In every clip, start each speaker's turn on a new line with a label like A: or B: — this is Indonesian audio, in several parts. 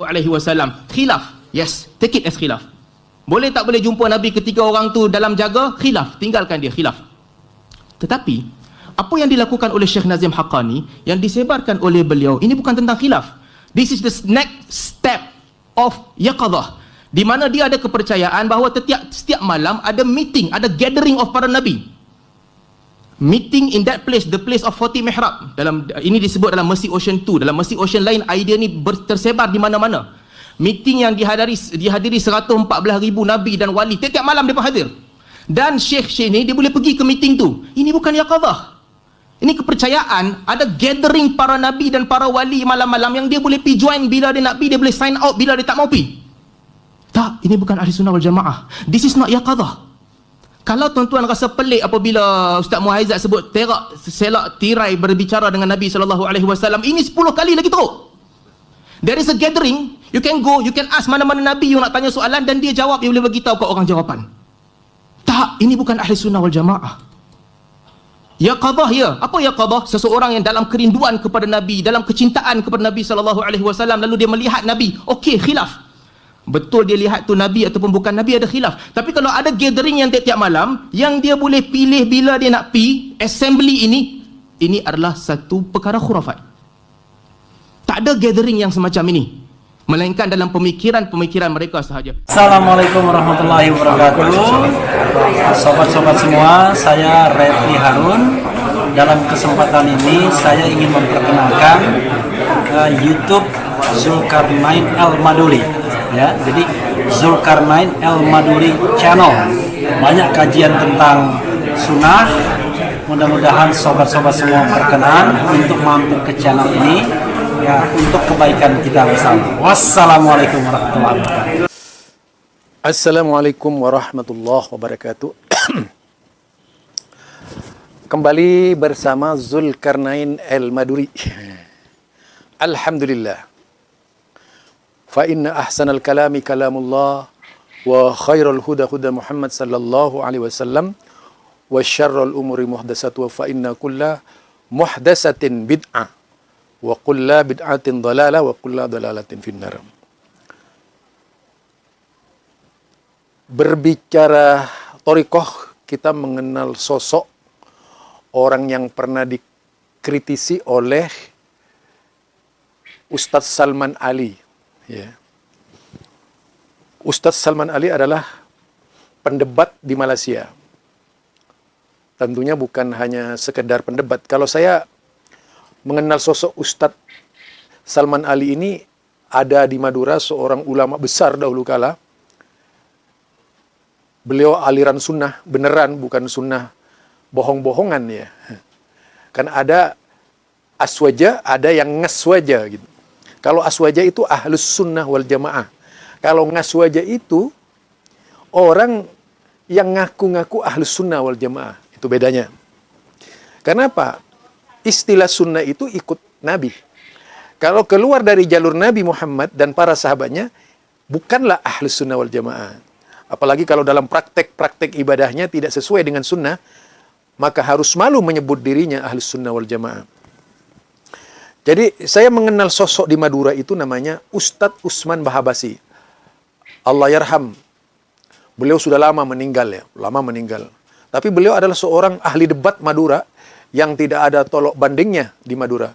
A: alaihi wasallam. Khilaf. Yes, take it as khilaf. Boleh tak boleh jumpa Nabi ketika orang tu dalam jaga? Khilaf. Tinggalkan dia, khilaf. Tetapi apa yang dilakukan oleh Syekh Nazim Haqqani, yang disebarkan oleh beliau, ini bukan tentang khilaf. This is the next step of yaqadah, di mana dia ada kepercayaan bahawa setiap malam ada meeting, ada gathering of para nabi. Meeting in that place, the place of 40 mihrab. Ini disebut dalam Mercy Ocean 2. Dalam Mercy Ocean lain, idea ni tersebar di mana-mana. Meeting yang dihadiri 114,000 nabi dan wali. Tiap malam dia hadir. Dan Syekh ni dia boleh pergi ke meeting tu. Ini bukan yaqadah. Ini kepercayaan, ada gathering para nabi dan para wali malam-malam yang dia boleh pergi join bila dia nak pergi, dia boleh sign out bila dia tak mau pergi. Tak, ini bukan ahli sunnah wal jamaah. This is not yaqadah. Kalau tuan-tuan rasa pelik apabila Ustaz Muhaizat sebut terak, selak, tirai berbicara dengan Nabi SAW, ini 10 kali lagi teruk. There is a gathering, you can go, you can ask mana-mana Nabi you nak tanya soalan dan dia jawab, dia boleh bagi tahu kat orang jawapan. Tak, ini bukan ahli sunnah wal jamaah. Yaqadah ya. Apa yaqadah? Seseorang yang dalam kerinduan kepada Nabi, dalam kecintaan kepada Nabi SAW, lalu dia melihat Nabi. Okey, khilaf. Betul dia lihat tu Nabi ataupun bukan Nabi, ada khilaf. Tapi kalau ada gathering yang tiap-tiap malam, yang dia boleh pilih bila dia nak pi, assembly ini adalah satu perkara khurafat. Tak ada gathering yang semacam ini, melainkan dalam pemikiran mereka sahaja.
B: Assalamualaikum warahmatullahi wabarakatuh. Sobat-sobat semua, saya Refli Harun. Dalam kesempatan ini saya ingin memperkenalkan YouTube Zulkarnain Al-Maduri. Ya, jadi Zulkarnain Al-Maduri Channel. Banyak kajian tentang sunnah. Mudah-mudahan sobat-sobat semua berkenan untuk mampir ke channel ini, ya, untuk kebaikan kita bersama. Wassalamualaikum warahmatullahi wabarakatuh.
C: Assalamualaikum warahmatullahi wabarakatuh. Kembali bersama Zulkarnain Al-Maduri. Alhamdulillah. Fa inna ahsanal kalami kalamullah wa khairul huda huda Muhammad sallallahu alaihi wasallam wa syarrul umuri muhdatsatuha fa inna kulla muhdatsatin bid'ah wa kulla bid'atin dhalalah wa kulla dhalalatin finnar. Berbicara thariqah, kita mengenal sosok orang yang pernah dikritisi oleh Ustadz Salman Ali. Ya. Ustadz Salman Ali adalah pendebat di Malaysia. Tentunya bukan hanya sekedar pendebat. Kalau saya mengenal sosok Ustadz Salman Ali ini, ada di Madura seorang ulama besar dahulu kala. Beliau aliran sunnah beneran, bukan sunnah bohong-bohongan ya. Kan ada aswaja, ada yang ngaswaja gitu. Kalau aswaja itu ahlus sunnah wal jamaah. Kalau ngaswaja itu orang yang ngaku-ngaku ahlus sunnah wal jamaah. Itu bedanya. Kenapa? Istilah sunnah itu ikut Nabi. Kalau keluar dari jalur Nabi Muhammad dan para sahabatnya, bukanlah ahlus sunnah wal jamaah. Apalagi kalau dalam praktek-praktek ibadahnya tidak sesuai dengan sunnah, maka harus malu menyebut dirinya ahlus sunnah wal jamaah. Jadi saya mengenal sosok di Madura itu namanya Ustadz Usman Bahabasi. Allah yarham. Beliau sudah lama meninggal ya, lama meninggal. Tapi beliau adalah seorang ahli debat Madura yang tidak ada tolok bandingnya di Madura.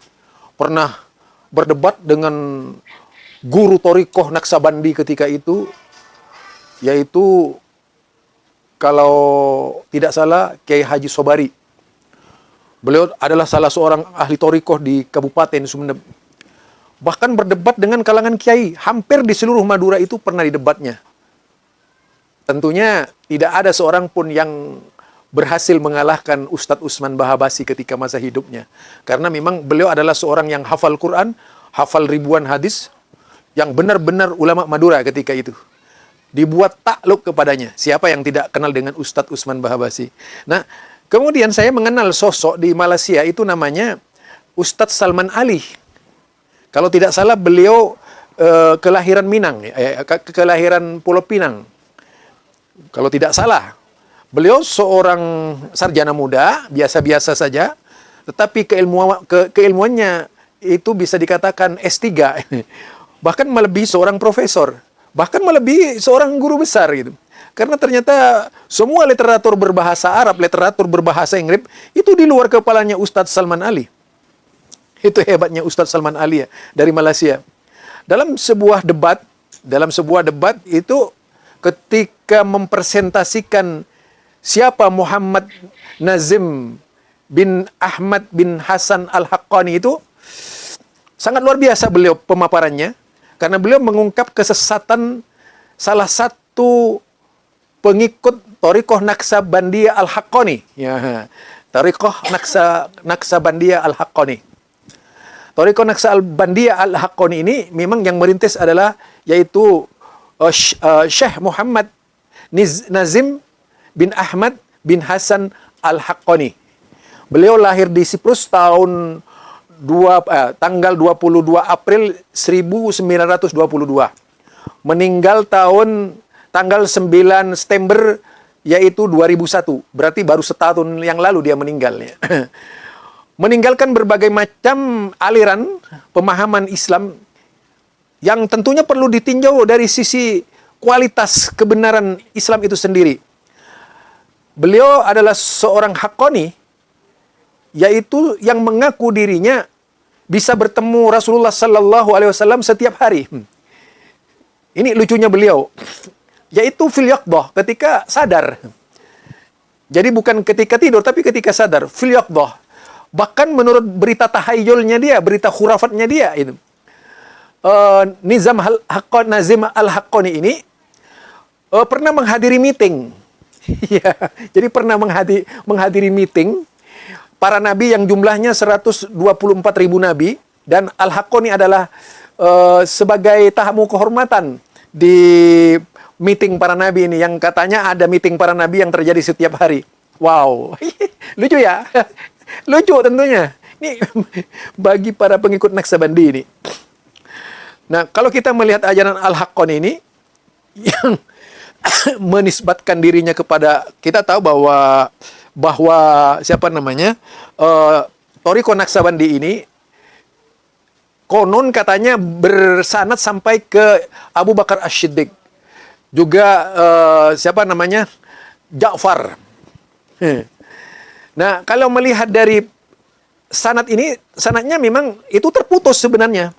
C: Pernah berdebat dengan guru thariqah Naksabandi ketika itu, yaitu kalau tidak salah Kiai Haji Sobari. Beliau adalah salah seorang ahli thariqah di Kabupaten Sumeneb. Bahkan berdebat dengan kalangan kiai. Hampir di seluruh Madura itu pernah didebatnya. Tentunya tidak ada seorang pun yang berhasil mengalahkan Ustadz Usman Bahabasi ketika masa hidupnya. Karena memang beliau adalah seorang yang hafal Quran, hafal ribuan hadis, yang benar-benar ulama Madura ketika itu. Dibuat takluk kepadanya. Siapa yang tidak kenal dengan Ustadz Usman Bahabasi? Nah, kemudian saya mengenal sosok di Malaysia itu namanya Ustadz Salman Ali. Kalau tidak salah beliau kelahiran Minang, kelahiran Pulau Pinang. Kalau tidak salah. Beliau seorang sarjana muda, biasa-biasa saja, tetapi keilmuannya itu bisa dikatakan S3. bahkan melebihi seorang profesor, bahkan melebihi seorang guru besar gitu. Karena ternyata semua literatur berbahasa Arab, literatur berbahasa Inggris itu di luar kepalanya Ustadz Salman Ali. Itu hebatnya Ustadz Salman Ali ya, dari Malaysia. Dalam sebuah debat itu ketika mempresentasikan siapa Muhammad Nazim bin Ahmad bin Hasan Al-Haqqani itu, sangat luar biasa beliau pemaparannya, karena beliau mengungkap kesesatan salah satu pengikut Thariqah Naqsabandiyah Al-Haqqani. Ya, Thariqah Naqsabandiyah Al-Haqqani. Thariqah Naqsabandiyah Al-Haqqani ini memang yang merintis adalah yaitu Syekh Muhammad Nazim bin Ahmad bin Hasan Al-Haqqani. Beliau lahir di Siprus tanggal 22 April 1922. Meninggal tanggal 9 September yaitu 2001. Berarti baru setahun yang lalu dia meninggal. Meninggalkan berbagai macam aliran pemahaman Islam yang tentunya perlu ditinjau dari sisi kualitas kebenaran Islam itu sendiri. Beliau adalah seorang Haqqani, yaitu yang mengaku dirinya bisa bertemu Rasulullah Sallallahu Alaihi Wasallam setiap hari. Ini lucunya beliau, yaitu fil yaqdah, ketika sadar. Jadi bukan ketika tidur, tapi ketika sadar, fil yaqdah. Bahkan menurut berita tahayyulnya dia, berita khurafatnya dia itu, Nazim Al-Haqqani ini pernah menghadiri meeting. Ya, jadi pernah menghadiri meeting para nabi yang jumlahnya 124.000 nabi, dan Al-Haqqani adalah sebagai tamu kehormatan di meeting para nabi ini, yang katanya ada meeting para nabi yang terjadi setiap hari. Wow, lucu ya, lucu tentunya. Ini bagi para pengikut Naqsabandi ini. Nah, kalau kita melihat ajaran Al-Haqqani ini yang menisbatkan dirinya kepada, kita tahu bahwa siapa namanya, Thariqah Naqsabandi ini konon katanya bersanad sampai ke Abu Bakar As-Siddiq, juga siapa namanya, Ja'far. Nah, kalau melihat dari sanad ini, sanadnya memang itu terputus sebenarnya.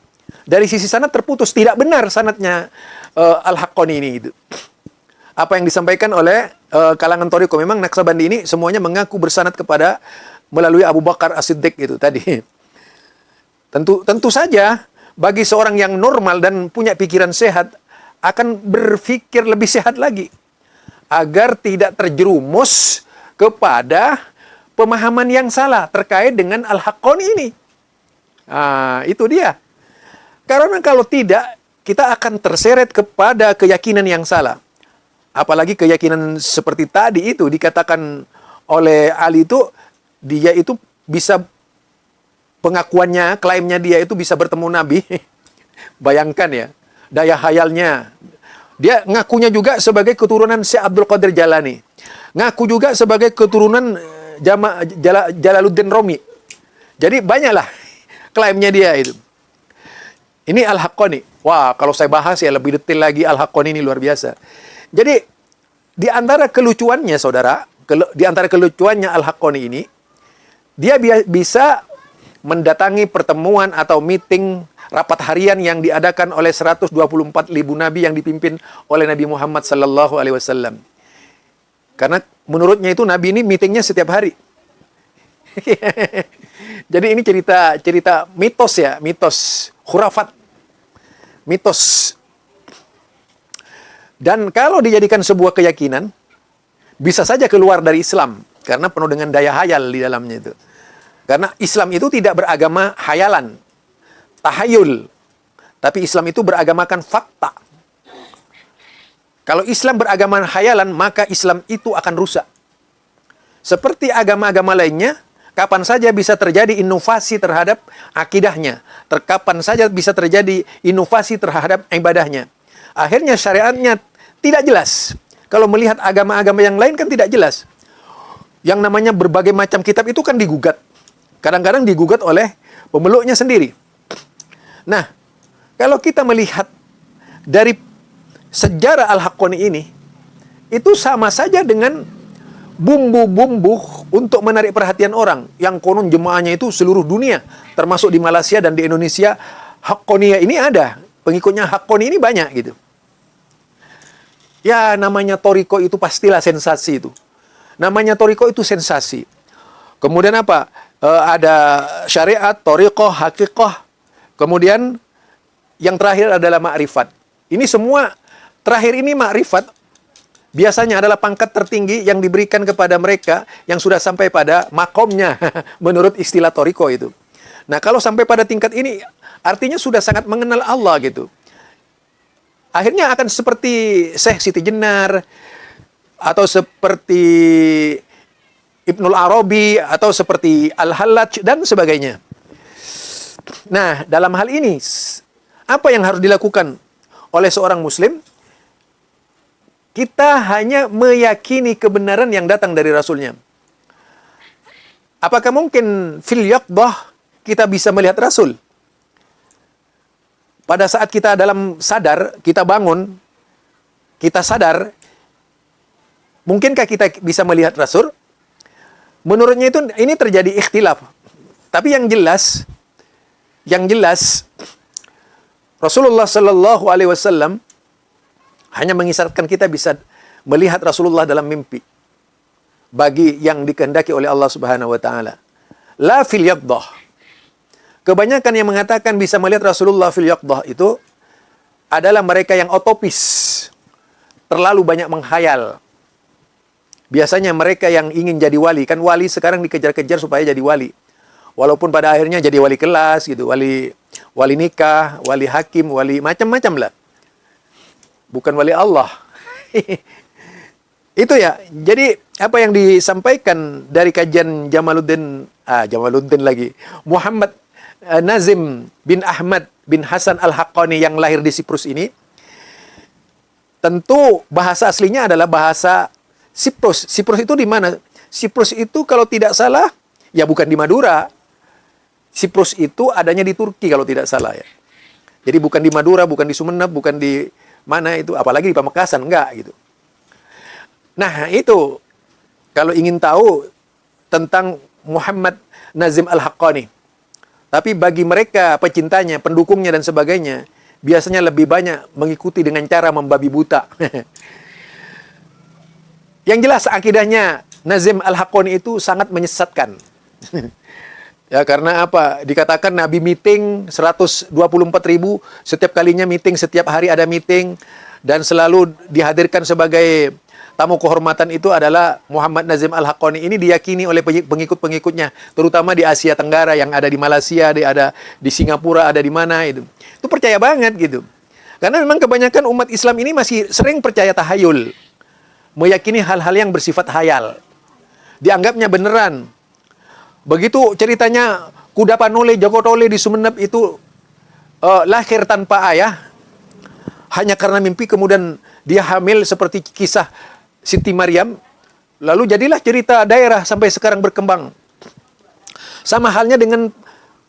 C: Dari sisi sanad terputus, tidak benar sanadnya Al-Haqqani ini itu. Apa yang disampaikan oleh kalangan Thariqah, memang Naqsabandi ini semuanya mengaku bersanad kepada melalui Abu Bakar As-Siddiq itu tadi. Tentu saja bagi seorang yang normal dan punya pikiran sehat akan berpikir lebih sehat lagi agar tidak terjerumus kepada pemahaman yang salah terkait dengan Al-Haqqani ini. Itu dia. Karena kalau tidak, kita akan terseret kepada keyakinan yang salah. Apalagi keyakinan seperti tadi itu dikatakan oleh Ali itu, dia itu bisa, pengakuannya, klaimnya dia itu bisa bertemu Nabi. Bayangkan ya, daya hayalnya. Dia ngakunya juga sebagai keturunan Syekh Abdul Qadir Jalani. Ngaku juga sebagai keturunan Jalaluddin Rumi. Jadi banyaklah klaimnya dia itu. Ini Al-Haqqani. Wah, kalau saya bahas ya lebih detail lagi, Al-Haqqani ini luar biasa. Jadi, di antara kelucuannya, saudara, di antara kelucuannya Al-Haqqani ini, dia bisa mendatangi pertemuan atau meeting rapat harian yang diadakan oleh 124.000 nabi yang dipimpin oleh Nabi Muhammad Sallallahu Alaihi Wasallam. Karena menurutnya itu nabi ini meetingnya setiap hari. Jadi ini cerita mitos ya, mitos, khurafat, mitos. Dan kalau dijadikan sebuah keyakinan, bisa saja keluar dari Islam, karena penuh dengan daya hayal di dalamnya itu. Karena Islam itu tidak beragama hayalan, tahayul. Tapi Islam itu beragamakan fakta. Kalau Islam beragama hayalan, maka Islam itu akan rusak. Seperti agama-agama lainnya, kapan saja bisa terjadi inovasi terhadap akidahnya. Kapan saja bisa terjadi inovasi terhadap ibadahnya. Akhirnya syariatnya tidak jelas. Kalau melihat agama-agama yang lain kan tidak jelas. Yang namanya berbagai macam kitab itu kan digugat. Kadang-kadang digugat oleh pemeluknya sendiri. Nah, kalau kita melihat dari sejarah Al-Haqqani ini, itu sama saja dengan bumbu-bumbu untuk menarik perhatian orang. Yang konon jemaahnya itu seluruh dunia, termasuk di Malaysia dan di Indonesia. Haqqaniyah ini ada, pengikutnya Haqqani ini banyak gitu. Ya, namanya Toriko itu pastilah sensasi itu. Namanya Toriko itu sensasi. Kemudian apa? Ada syariat, Toriko, Hakikoh. Kemudian yang terakhir adalah ma'rifat. Ini semua terakhir ini ma'rifat biasanya adalah pangkat tertinggi yang diberikan kepada mereka yang sudah sampai pada makomnya menurut istilah Toriko itu. Nah, kalau sampai pada tingkat ini artinya sudah sangat mengenal Allah gitu. Akhirnya akan seperti Syekh Siti Jenar atau seperti Ibnul Arabi atau seperti Al-Hallaj dan sebagainya. Nah, dalam hal ini apa yang harus dilakukan oleh seorang muslim? Kita hanya meyakini kebenaran yang datang dari Rasulnya. Apakah mungkin fil yaqdah kita bisa melihat Rasul? Pada saat kita dalam sadar, kita bangun, kita sadar, mungkinkah kita bisa melihat Rasul? Menurutnya itu ini terjadi ikhtilaf. Tapi yang jelas Rasulullah Shallallahu Alaihi Wasallam hanya mengisyaratkan kita bisa melihat Rasulullah dalam mimpi bagi yang dikehendaki oleh Allah Subhanahu wa taala. La fil yaqdah. Kebanyakan yang mengatakan bisa melihat Rasulullah fil yaqdah itu adalah mereka yang otopis, terlalu banyak menghayal. Biasanya mereka yang ingin jadi wali, kan wali sekarang dikejar-kejar supaya jadi wali. Walaupun pada akhirnya jadi wali kelas gitu, wali nikah, wali hakim, wali macam-macam lah. Bukan wali Allah. Itu ya. Jadi apa yang disampaikan dari kajian Jamaluddin lagi, Muhammad Nazim bin Ahmad bin Hasan Al-Haqqani yang lahir di Siprus ini, tentu bahasa aslinya adalah bahasa Siprus. Siprus itu di mana? Siprus itu kalau tidak salah, ya bukan di Madura. Siprus itu adanya di Turki kalau tidak salah ya. Jadi bukan di Madura, bukan di Sumeneb, bukan di mana itu, apalagi di Pamekasan, enggak gitu. Nah itu, kalau ingin tahu tentang Muhammad Nazim Al-Haqqani. Tapi bagi mereka pecintanya, pendukungnya dan sebagainya, biasanya lebih banyak mengikuti dengan cara membabi buta. Yang jelas akidahnya Nazim Al-Haqqani itu sangat menyesatkan. Ya karena apa? Dikatakan Nabi meeting 124.000, setiap kalinya meeting, setiap hari ada meeting, dan selalu dihadirkan sebagai tamu kehormatan itu adalah Muhammad Nazim Al-Haqqani. Ini diyakini oleh pengikut-pengikutnya, terutama di Asia Tenggara yang ada di Malaysia, ada di Singapura, ada di mana itu. Itu percaya banget gitu. Karena memang kebanyakan umat Islam ini masih sering percaya tahayul, meyakini hal-hal yang bersifat hayal. Dianggapnya beneran. Begitu ceritanya Kuda Panole, Joko Tole di Sumeneb itu lahir tanpa ayah, hanya karena mimpi, kemudian dia hamil seperti kisah Siti Maryam, lalu jadilah cerita daerah sampai sekarang berkembang. Sama halnya dengan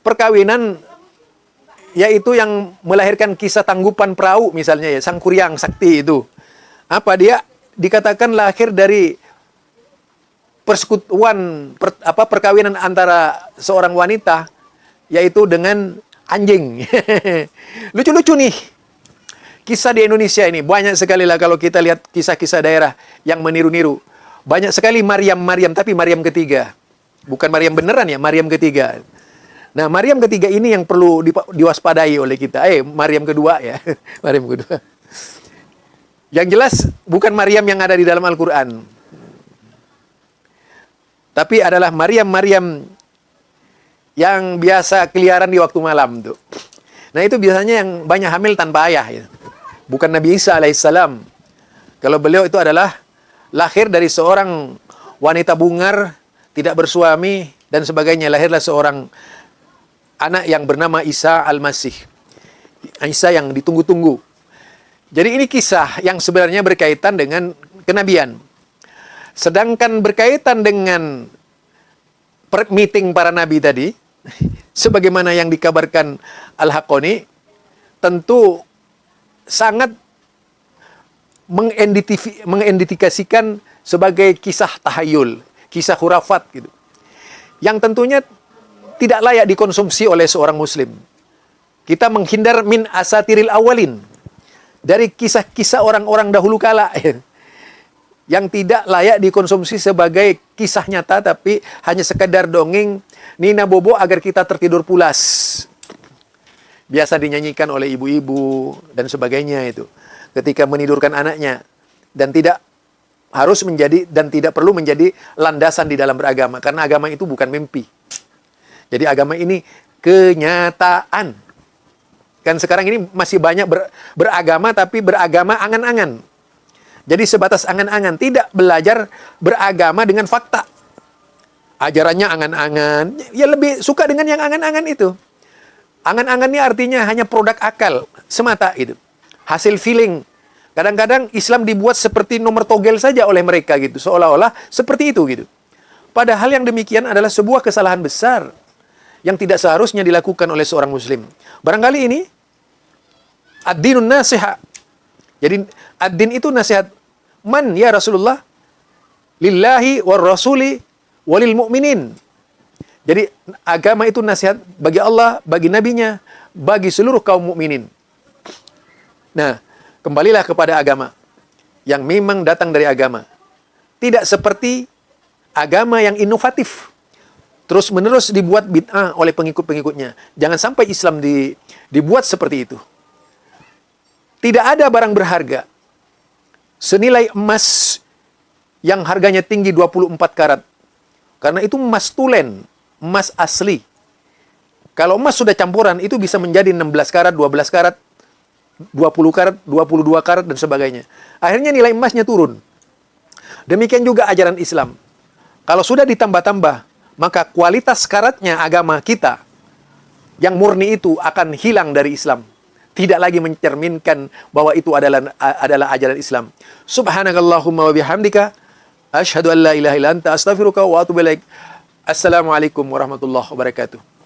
C: perkawinan, yaitu yang melahirkan kisah Tanggupan Perahu misalnya ya, Sang Kuryang Sakti itu. Apa dia dikatakan lahir dari persekutuan perkawinan antara seorang wanita yaitu dengan anjing. Lucu-lucu nih kisah di Indonesia ini, banyak sekali lah kalau kita lihat kisah-kisah daerah yang meniru-niru. Banyak sekali Maryam, tapi Maryam ketiga. Bukan Maryam beneran ya, Maryam ketiga. Nah, Maryam ketiga ini yang perlu diwaspadai oleh kita. Maryam kedua ya. Maryam kedua. Yang jelas bukan Maryam yang ada di dalam Al-Quran. Tapi adalah Maryam yang biasa keliaran di waktu malam tuh. Nah itu biasanya yang banyak hamil tanpa ayah ya. Bukan Nabi Isa alaihissalam. Kalau beliau itu adalah lahir dari seorang wanita bungar, tidak bersuami dan sebagainya. Lahirlah seorang anak yang bernama Isa Al-Masih. Isa yang ditunggu-tunggu. Jadi ini kisah yang sebenarnya berkaitan dengan kenabian. Sedangkan berkaitan dengan meeting para nabi tadi, sebagaimana yang dikabarkan Al-Haqqani, tentu sangat mengidentifikasikan sebagai kisah tahayul, kisah khurafat gitu. Yang tentunya tidak layak dikonsumsi oleh seorang muslim. Kita menghindar min asatiril awalin, dari kisah-kisah orang-orang dahulu kala yang tidak layak dikonsumsi sebagai kisah nyata, tapi hanya sekedar dongeng nina bobo agar kita tertidur pulas. Biasa dinyanyikan oleh ibu-ibu dan sebagainya itu ketika menidurkan anaknya, dan tidak harus menjadi dan tidak perlu menjadi landasan di dalam beragama, karena agama itu bukan mimpi. Jadi agama ini kenyataan. Kan sekarang ini masih banyak beragama, tapi beragama angan-angan. Jadi sebatas angan-angan, tidak belajar beragama dengan fakta. Ajarannya angan-angan, ya lebih suka dengan yang angan-angan itu. Angan-angan ini artinya hanya produk akal semata itu. Hasil feeling. Kadang-kadang Islam dibuat seperti nomor togel saja oleh mereka gitu, seolah-olah seperti itu gitu. Padahal yang demikian adalah sebuah kesalahan besar yang tidak seharusnya dilakukan oleh seorang muslim. Barangkali ini ad-dinun nasiha. Jadi ad-din itu nasihat. Man ya Rasulullah? Lillahi war rasuli walil mu'minin. Jadi agama itu nasihat bagi Allah, bagi nabinya, bagi seluruh kaum mukminin. Nah, kembalilah kepada agama yang memang datang dari agama. Tidak seperti agama yang inovatif, terus-menerus dibuat bid'ah oleh pengikut-pengikutnya. Jangan sampai Islam dibuat seperti itu. Tidak ada barang berharga senilai emas yang harganya tinggi 24 karat. Karena itu emas tulen, emas asli. Kalau emas sudah campuran, itu bisa menjadi 16 karat, 12 karat, 20 karat, 22 karat, dan sebagainya. Akhirnya nilai emasnya turun. Demikian juga ajaran Islam. Kalau sudah ditambah-tambah, maka kualitas karatnya agama kita yang murni itu akan hilang dari Islam. Tidak lagi mencerminkan bahwa itu adalah ajaran Islam. Subhanakallahumma wa bihamdika asyhadu an la ilaha illa anta astaghfiruka wa atubu ilaik. Assalamualaikum warahmatullahi wabarakatuh.